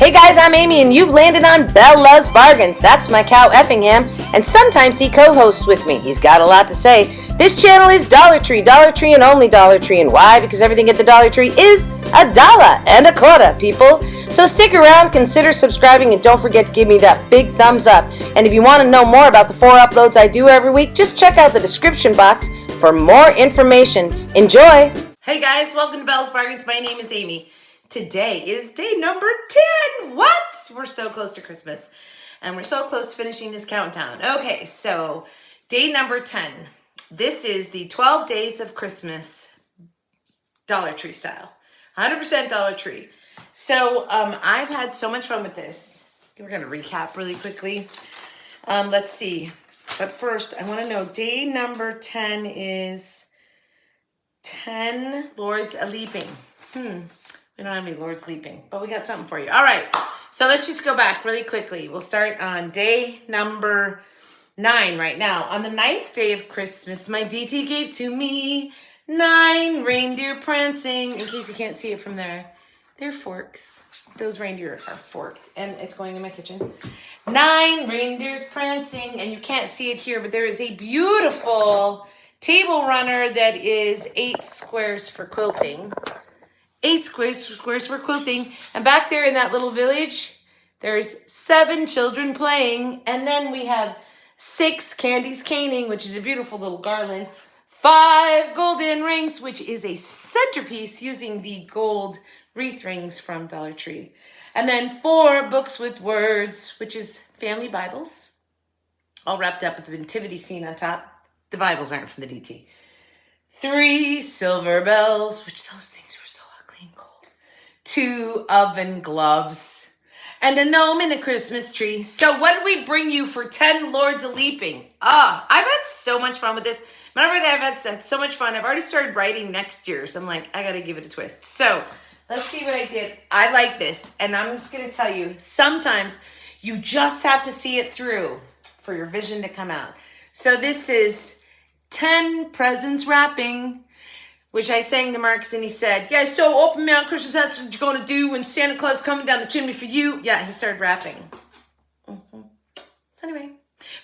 Hey guys, I'm Amy and you've landed on Belle Loves Bargains. That's my cow Effingham, and sometimes he co-hosts with me. He's got a lot to say. This channel is Dollar Tree and only Dollar Tree. And why? Because everything at the Dollar Tree is $1.25, people. So stick around, consider subscribing, and don't forget to give me that big thumbs up. And if you want to know more about the 4 uploads I do every week, just check out the description box for more information. Enjoy! Hey guys, welcome to Belle's Bargains. My name is Amy. Today is day number 10. What? We're so close to Christmas. And we're so close to finishing this countdown. Okay, so day number 10. This is the 12 days of Christmas Dollar Tree style. 100% Dollar Tree. So I've had so much fun with this. We're going to recap really quickly. Let's see. But first, I want to know, day number 10 is 10 Lords a-leaping. We don't have any Lords leaping, but we got something for you. All right, so let's just go back really quickly. We'll start on day number 9 right now. On the 9th day of Christmas, my DT gave to me 9 reindeer prancing. In case you can't see it from there, they're forks. Those reindeer are forked, and it's going in my kitchen. 9 reindeers prancing, and you can't see it here, but there is a beautiful table runner that is 8 squares for quilting. 8 squares for quilting. And back there in that little village, there's 7 children playing. And then we have 6 candies caning, which is a beautiful little garland. 5 golden rings, which is a centerpiece using the gold wreath rings from Dollar Tree. And then 4 books with words, which is family Bibles, all wrapped up with the nativity scene on top. The Bibles aren't from the DT. 3 silver bells, which those things were so ugly and cold. 2 oven gloves, and a gnome in a Christmas tree. So what did we bring you for 10 Lords a-leaping? I've had so much fun with this. Matter of fact, I've had so much fun. I've already started writing next year, so I'm like, I got to give it a twist. So let's see what I did. I like this, and I'm just going to tell you, sometimes you just have to see it through for your vision to come out. So this is 10 presents wrapping, which I sang to Marcus, and he said, yeah, so open mouth Christmas, that's what you're going to do when Santa Claus is coming down the chimney for you. Yeah, he started rapping. So anyway,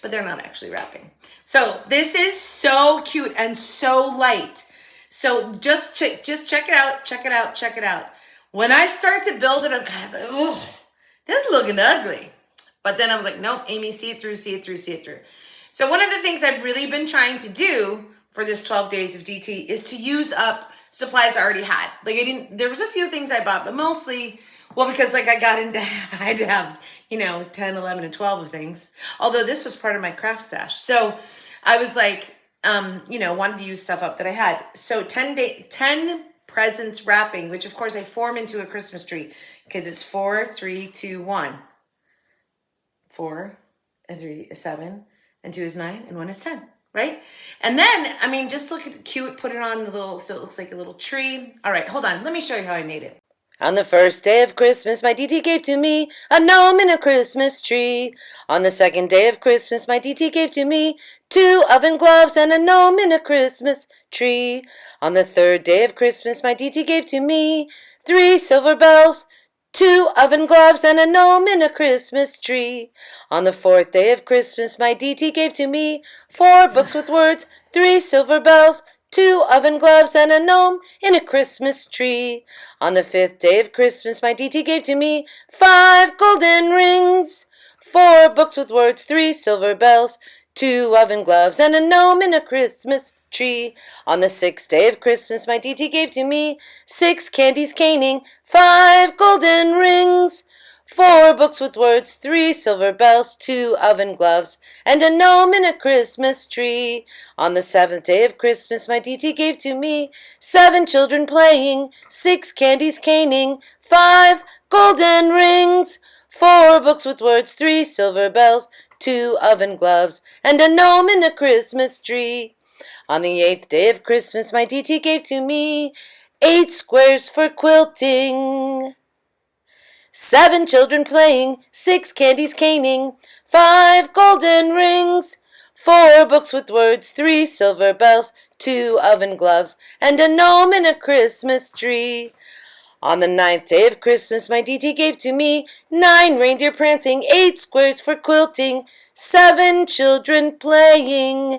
but they're not actually rapping. So this is so cute and so light. So just check it out. When I start to build it, I'm kind of like, oh, this is looking ugly. But then I was like, nope, Amy, see it through. So one of the things I've really been trying to do for this 12 days of DT is to use up supplies I already had. Like there was a few things I bought, but mostly, well, because like I had to have, 10, 11, and 12 of things. Although this was part of my craft stash. So I was like, wanted to use stuff up that I had. So 10 presents wrapping, which of course I form into a Christmas tree because it's 4, 3, 2, 1. 4 and 3 is 7 and 2 is 9 and 1 is 10. Right? And then, just look at the cute, put it on the little, so it looks like a little tree. All right, hold on. Let me show you how I made it. On the first day of Christmas, my DT gave to me a gnome in a Christmas tree. On the second day of Christmas, my DT gave to me 2 oven gloves and a gnome in a Christmas tree. On the third day of Christmas, my DT gave to me 3 silver bells, 2 oven gloves, and a gnome in a Christmas tree. On the 4th day of Christmas, my DT gave to me 4 books with words, 3 silver bells, 2 oven gloves, and a gnome in a Christmas tree. On the 5th day of Christmas, my DT gave to me 5 golden rings, 4 books with words, 3 silver bells, 2 oven gloves, and a gnome in a Christmas tree. On the 6th day of Christmas, my DT gave to me 6 candies caning, 5 golden rings, 4 books with words, 3 silver bells, 2 oven gloves, and a gnome in a Christmas tree. On the 7th day of Christmas, my DT gave to me 7 children playing, 6 candies caning, 5 golden rings, 4 books with words, 3 silver bells, 2 oven gloves, and a gnome in a Christmas tree. On the 8th day of Christmas, my DT gave to me 8 squares for quilting, 7 children playing, 6 candies caning, 5 golden rings, 4 books with words, 3 silver bells, 2 oven gloves, and a gnome in a Christmas tree. On the 9th day of Christmas, my DT gave to me 9 reindeer prancing, 8 squares for quilting, 7 children playing,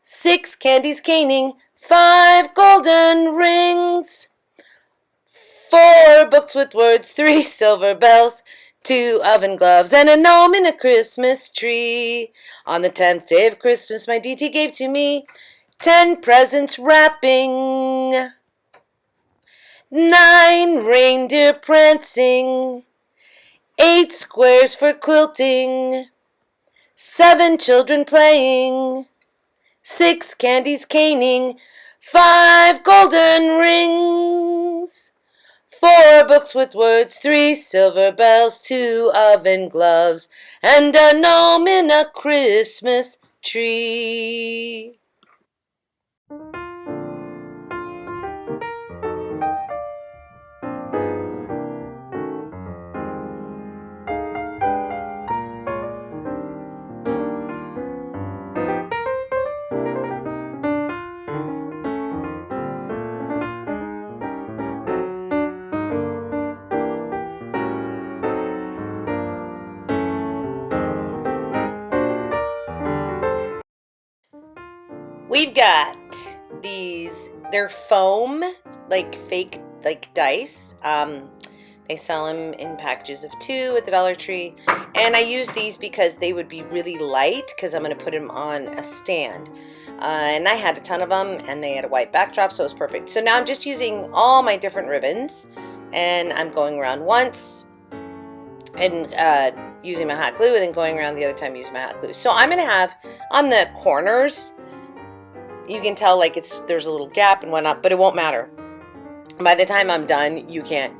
6 candies caning, 5 golden rings, 4 books with words, 3 silver bells, 2 oven gloves, and a gnome in a Christmas tree. On the 10th day of Christmas, my DT gave to me 10 presents wrapping, 9 reindeer prancing, 8 squares for quilting, 7 children playing, 6 candies caning, 5 golden rings, 4 books with words, 3 silver bells, 2 oven gloves, and a gnome in a Christmas tree. We've got these, they're foam, like fake, like dice. They sell them in packages of 2 at the Dollar Tree. And I use these because they would be really light because I'm going to put them on a stand. And I had a ton of them and they had a white backdrop, so it was perfect. So now I'm just using all my different ribbons and I'm going around once and using my hot glue and then going around the other time using my hot glue. So I'm going to have on the corners, you can tell like there's a little gap and whatnot, but it won't matter. By the time I'm done, you can't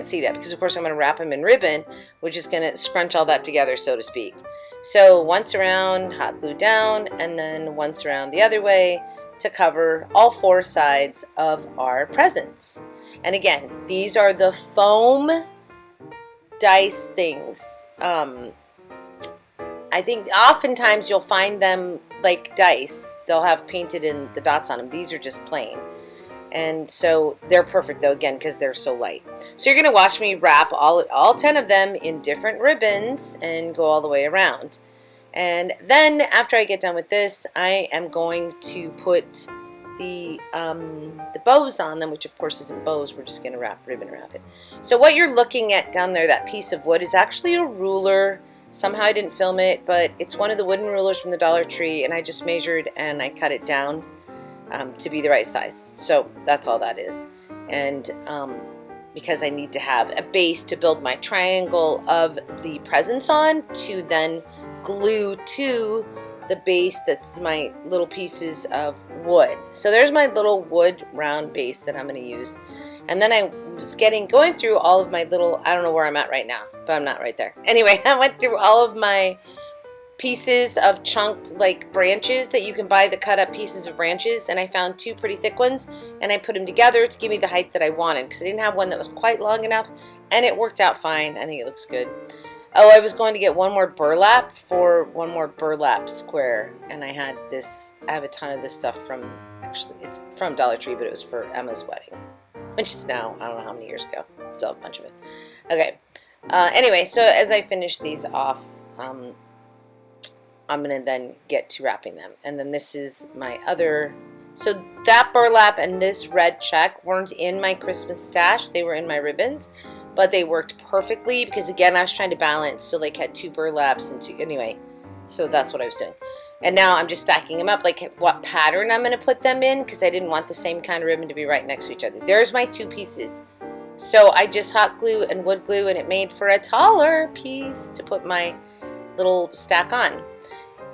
see that because of course I'm going to wrap them in ribbon, which is going to scrunch all that together, so to speak. So once around, hot glue down, and then once around the other way to cover all 4 sides of our presents. And again, these are the foam dice things. I think oftentimes you'll find them like dice. They'll have painted in the dots on them. These are just plain. And so they're perfect though, again, because they're so light. So you're going to watch me wrap all 10 of them in different ribbons and go all the way around. And then after I get done with this, I am going to put the bows on them, which of course isn't bows. We're just going to wrap ribbon around it. So what you're looking at down there, that piece of wood, is actually a ruler. Somehow I didn't film it, but it's one of the wooden rulers from the Dollar Tree, and I just measured and I cut it down to be the right size. So that's all that is. And because I need to have a base to build my triangle of the presents on to then glue to the base that's my little pieces of wood. So there's my little wood round base that I'm going to use. And then I was going through all of my little, I don't know where I'm at right now, but I'm not right there. Anyway, I went through all of my pieces of chunked like branches that you can buy, the cut up pieces of branches, and I found 2 pretty thick ones and I put them together to give me the height that I wanted because I didn't have one that was quite long enough, and it worked out fine. I think it looks good. Oh, I was going to get one more burlap for one more burlap square, and I have a ton of this stuff from, actually it's from Dollar Tree, but it was for Emma's wedding, which is now, I don't know how many years ago. Still a bunch of it. Okay. Anyway, so as I finish these off, I'm going to then get to wrapping them. And then this is my other, so that burlap and this red check weren't in my Christmas stash. They were in my ribbons, but they worked perfectly because again, I was trying to balance. So like had 2 burlaps and 2, anyway, so that's what I was doing. And now I'm just stacking them up, like what pattern I'm going to put them in, because I didn't want the same kind of ribbon to be right next to each other. There's my 2 pieces. So I just hot glue and wood glue, and it made for a taller piece to put my little stack on.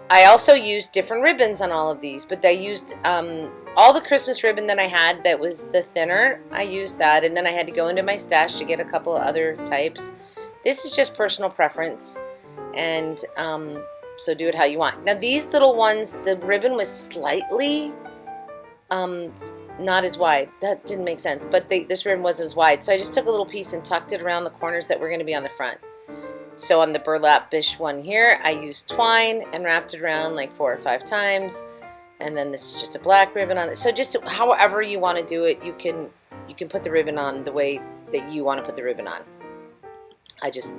I also used different ribbons on all of these, but I used all the Christmas ribbon that I had that was the thinner. I used that, and then I had to go into my stash to get a couple of other types. This is just personal preference, and so do it how you want. Now these little ones, the ribbon was slightly not as wide. That didn't make sense, but this ribbon wasn't as wide, so I just took a little piece and tucked it around the corners that were going to be on the front. So on the burlap-ish one here, I used twine and wrapped it around like 4 or 5 times, and then this is just a black ribbon on it. So just however you want to do it, you can put the ribbon on the way that you want to put the ribbon on. I just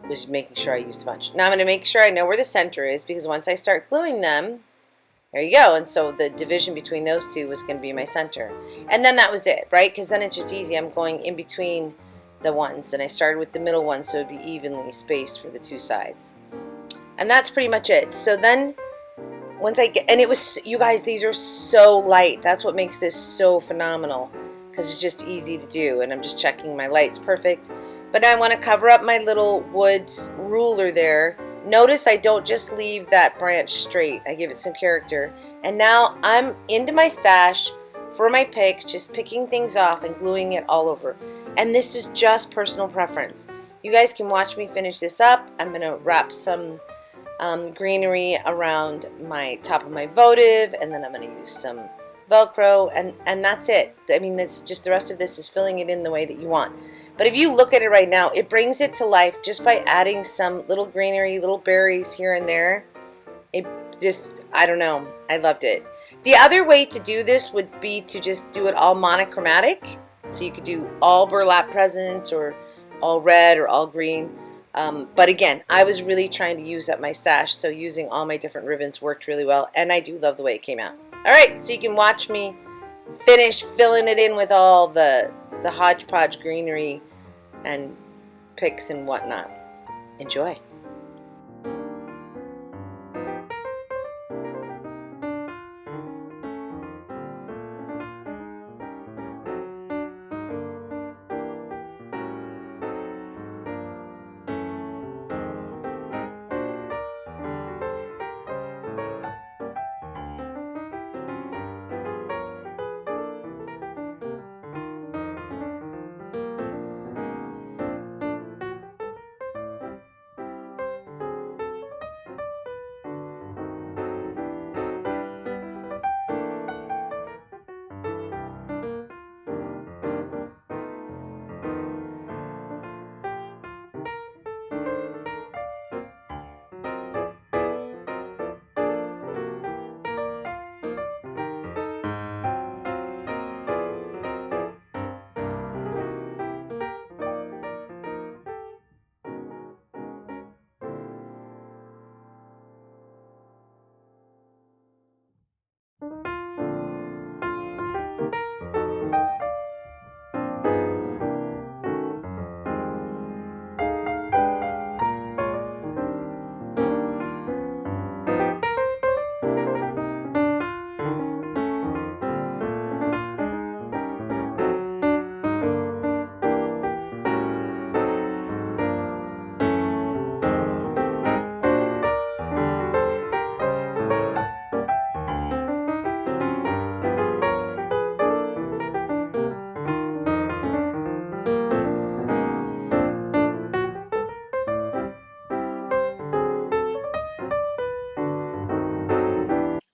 was making sure I used a bunch. Now I'm going to make sure I know where the center is, because once I start gluing them, there you go. And so the division between those two was going to be my center. And then that was it, right? Because then it's just easy. I'm going in between the ones, and I started with the middle one so it'd be evenly spaced for the two sides. And that's pretty much it. So then once I get, and it was, you guys, these are so light. That's what makes this so phenomenal, because it's just easy to do. And I'm just checking my light's perfect. But I want to cover up my little wood ruler there. Notice I don't just leave that branch straight. I give it some character. And now I'm into my stash for my picks, just picking things off and gluing it all over. And this is just personal preference. You guys can watch me finish this up. I'm going to wrap some greenery around my top of my votive, and then I'm going to use some Velcro, and that's it. I mean, it's just, the rest of this is filling it in the way that you want. But if you look at it right now, it brings it to life just by adding some little greenery, little berries here and there. It just, I don't know, I loved it. The other way to do this would be to just do it all monochromatic. So you could do all burlap presents, or all red, or all green. But again, I was really trying to use up my stash, so using all my different ribbons worked really well, and I do love the way it came out. All right, so you can watch me finish filling it in with all the hodgepodge greenery and picks and whatnot. Enjoy.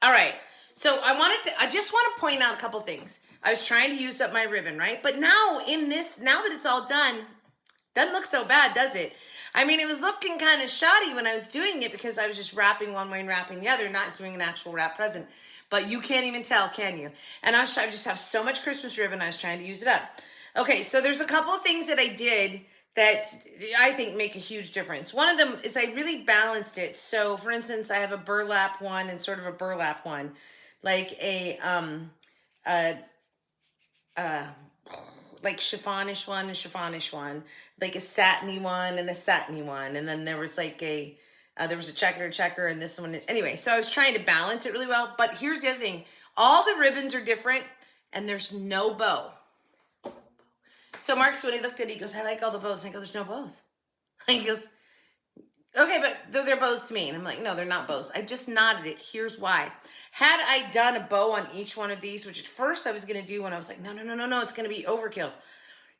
All right, so I just want to point out a couple things. I was trying to use up my ribbon, right? But now now that it's all done, doesn't look so bad, does it? I mean, it was looking kind of shoddy when I was doing it, because I was just wrapping one way and wrapping the other, not doing an actual wrap present. But you can't even tell, can you? And I just have so much Christmas ribbon, I was trying to use it up. Okay, so there's a couple of things that I did that I think make a huge difference. One of them is I really balanced it. So for instance, I have a burlap one and sort of a burlap one, like a like chiffonish one and chiffonish one, like a satiny one and a satiny one. And then there was like there was a checker, and this one. Anyway, so I was trying to balance it really well. But here's the other thing. All the ribbons are different, and there's no bow. So Marcus, when he looked at it, he goes, I like all the bows. And I go, there's no bows. And he goes, okay, but they're bows to me. And I'm like, no, they're not bows. I just knotted it. Here's why. Had I done a bow on each one of these, which at first I was going to do when I was like, no, it's going to be overkill.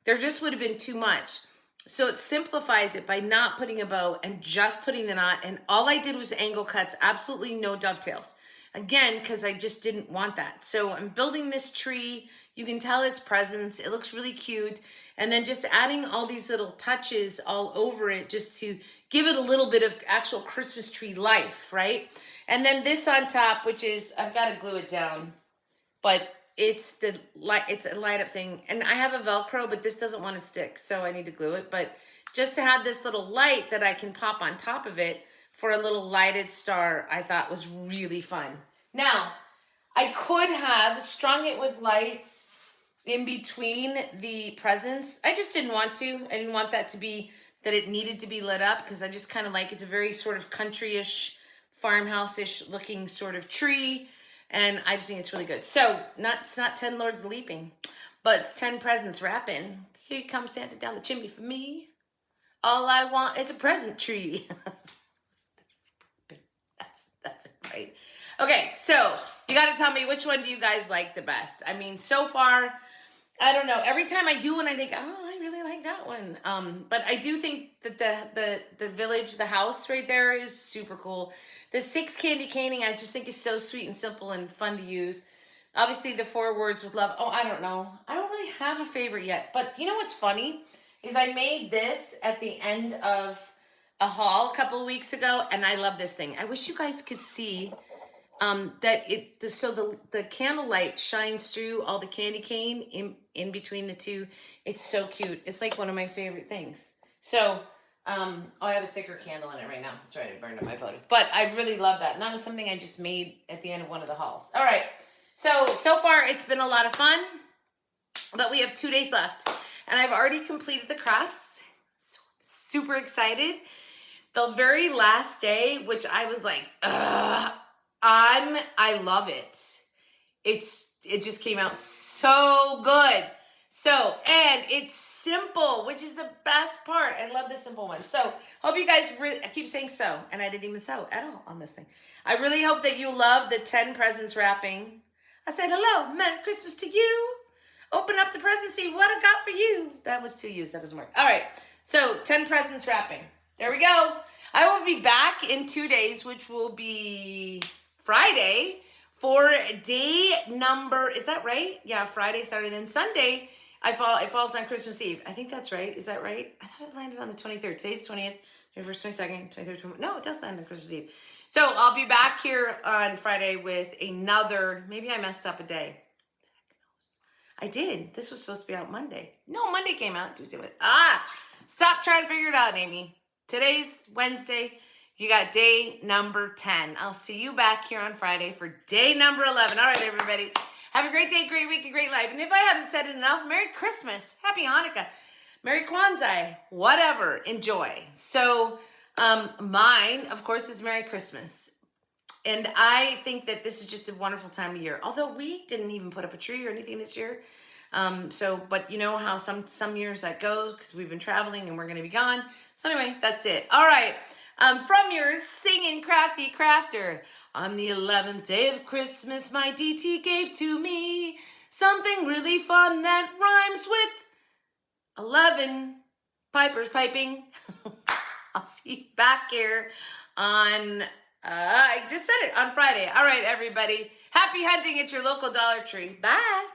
There just would have been too much. So it simplifies it by not putting a bow and just putting the knot. And all I did was angle cuts, absolutely no dovetails. Again, because I just didn't want that. So I'm building this tree. You can tell its presence. It looks really cute. And then just adding all these little touches all over it just to give it a little bit of actual Christmas tree life, right? And then this on top, which is, I've got to glue it down, but it's a light up thing. And I have a Velcro, but this doesn't want to stick, so I need to glue it. But just to have this little light that I can pop on top of it for a little lighted star, I thought was really fun. Now, I could have strung it with lights in between the presents. I just didn't want to. I didn't want that to be, that it needed to be lit up, because I just kind of like, it's a very sort of country-ish, farmhouse-ish looking sort of tree. And I just think it's really good. So, it's not 10 lords leaping, but it's 10 presents wrapping. Here comes Santa down the chimney for me. All I want is a present tree. That's it, right? Okay, so you got to tell me, which one do you guys like the best? I mean, so far, I don't know. Every time I do one, I think, oh, I really like that one. But I do think that the village, the house right there is super cool. The 6 candy caning, I just think is so sweet and simple and fun to use. Obviously, the 4 words with love. Oh, I don't know. I don't really have a favorite yet. But you know what's funny? Is I made this at the end of a haul a couple of weeks ago, and I love this thing. I wish you guys could see the candlelight shines through all the candy cane in between the two. It's so cute. It's like one of my favorite things. So, I have a thicker candle in it right now. That's right, I burned up my photo. But I really love that. And that was something I just made at the end of one of the hauls. All right. So far it's been a lot of fun, but we have 2 days left. And I've already completed the crafts. So I'm super excited. The very last day, which I was like, I love it. It just came out so good. So, and it's simple, which is the best part. I love the simple one. So, hope you guys I keep saying so, and I didn't even sew at all on this thing. I really hope that you love the 10 presents wrapping. I said, hello, Merry Christmas to you. Open up the present, see what I got for you. That was 2 U's, that doesn't work. All right, so 10 presents wrapping. There we go. I will be back in 2 days, which will be Friday, for day number, is that right? Yeah, Friday, Saturday, then Sunday. It falls on Christmas Eve. I think that's right. Is that right? I thought it landed on the 23rd. Today's the 20th, 21st, 22nd, 23rd, 24th. No, it does land on Christmas Eve. So I'll be back here on Friday with another, maybe I messed up a day. I did. This was supposed to be out Monday. No, Monday came out. Tuesday. Stop trying to figure it out, Amy. Today's Wednesday. You got day number 10. I'll see you back here on Friday for day number 11. All right, everybody. Have a great day, great week, and great life. And if I haven't said it enough, Merry Christmas, Happy Hanukkah, Merry Kwanzaa, whatever. Enjoy. So mine, of course, is Merry Christmas. And I think that this is just a wonderful time of year. Although we didn't even put up a tree or anything this year. But you know how some years that goes because we've been traveling and we're going to be gone. So anyway, that's it. All right. From your singing crafty crafter. On the 11th day of Christmas, my DT gave to me something really fun that rhymes with 11 pipers piping. I'll see you back here on, I just said it, on Friday. All right, everybody. Happy hunting at your local Dollar Tree. Bye.